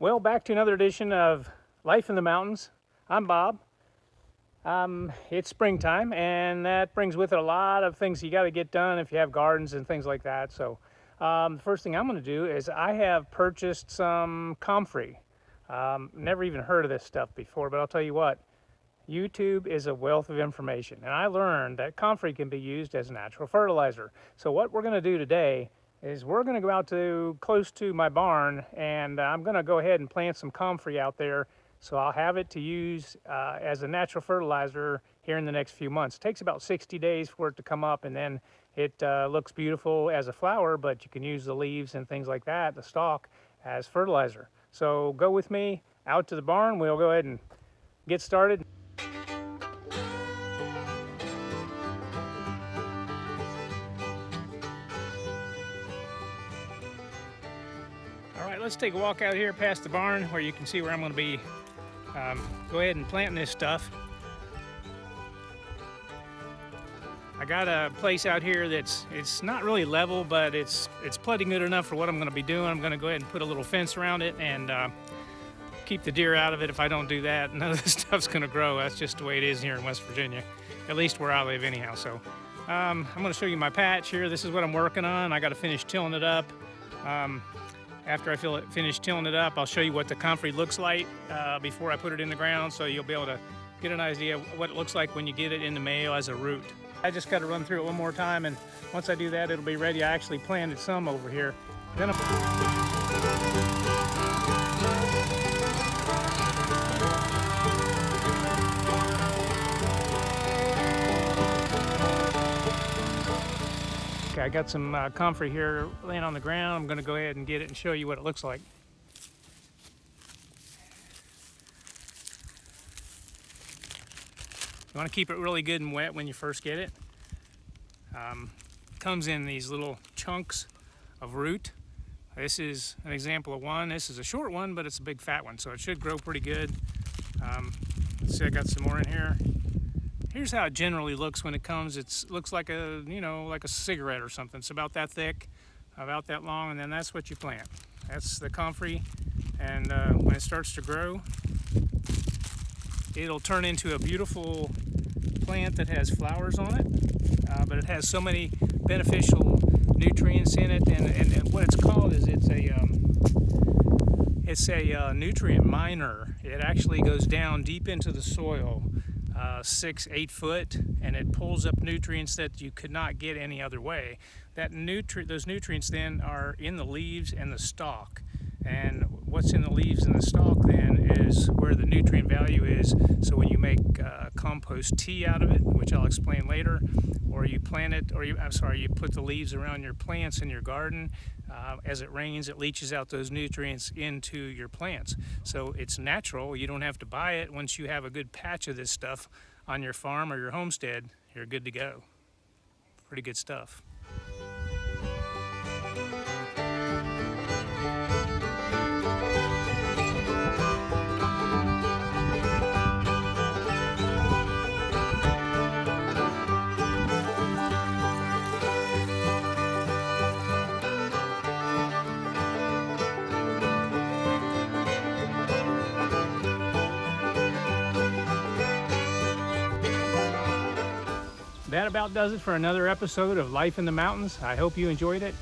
Well, back to another edition of Life in the Mountains. I'm Bob. It's springtime, and that brings with it a lot of things you got to get done if you have gardens and things like that. So the first thing I'm going to do is I have purchased some Comfrey. Never even heard of this stuff before, but I'll tell you what, YouTube is a wealth of information, and I learned that Comfrey can be used as a natural fertilizer. So what we're going to do today is we're going to go out to close to my barn, and I'm going to go ahead and plant some Comfrey out there, so I'll have it to use as a natural fertilizer here in the next few months. It takes about 60 days for it to come up, and then it looks beautiful as a flower, but you can use the leaves and things like that, the stalk, as fertilizer. So go with me out to the barn. We'll go ahead and get started. Let's take a walk out here past the barn where you can see where I'm going to be go ahead and planting this stuff. I got a place out here it's not really level, but it's plenty good enough for what I'm going to be doing. I'm going to go ahead and put a little fence around it and keep the deer out of it. If I don't do that, none of this stuff's going to grow. That's just the way it is here in West Virginia, at least where I live anyhow. So I'm going to show you my patch here. This is what I'm working on. I got to finish tilling it up. After I finish tilling it up, I'll show you what the Comfrey looks like before I put it in the ground, so you'll be able to get an idea of what it looks like when you get it in the mail as a root. I just got to run through it one more time, and once I do that, it'll be ready. I actually planted some over here. Then I got some Comfrey here laying on the ground. I'm going to go ahead and get it and show you what it looks like. You want to keep it really good and wet when you first get it. Comes in these little chunks of root. This is an example of one. This is a short one, but it's a big fat one, so it should grow pretty good. Let's see, I got some more in here. Here's how it generally looks when it comes. It looks like a, like a cigarette or something. It's about that thick, about that long, and then that's what you plant. That's the Comfrey, and when it starts to grow, it'll turn into a beautiful plant that has flowers on it, but it has so many beneficial nutrients in it, and what it's called is it's a nutrient miner. It actually goes down deep into the soil, 6-8 foot, and it pulls up nutrients that you could not get any other way. Those nutrients then are in the leaves and the stalk, and what's in the leaves and the stalk then is where the nutrient value is. So when you make compost tea out of it, which I'll explain later, or you plant it, or you put the leaves around your plants in your garden, as it rains, it leaches out those nutrients into your plants. So it's natural. You don't have to buy it. Once you have a good patch of this stuff on your farm or your homestead, you're good to go. Pretty good stuff. That about does it for another episode of Life in the Mountains. I hope you enjoyed it.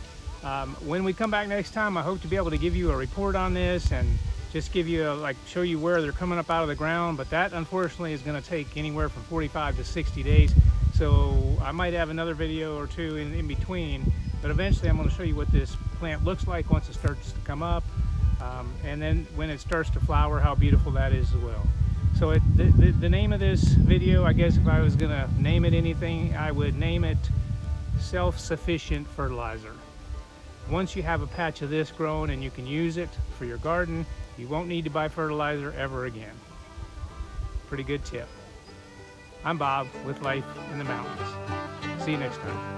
When we come back next time, I hope to be able to give you a report on this and just give you show you where they're coming up out of the ground, but that unfortunately is going to take anywhere from 45 to 60 days. So I might have another video or two in between, but eventually I'm going to show you what this plant looks like once it starts to come up, and then when it starts to flower, how beautiful that is as well. So the name of this video, I guess if I was going to name it anything, I would name it Self-Sufficient Fertilizer. Once you have a patch of this grown and you can use it for your garden, you won't need to buy fertilizer ever again. Pretty good tip. I'm Bob with Life in the Mountains. See you next time.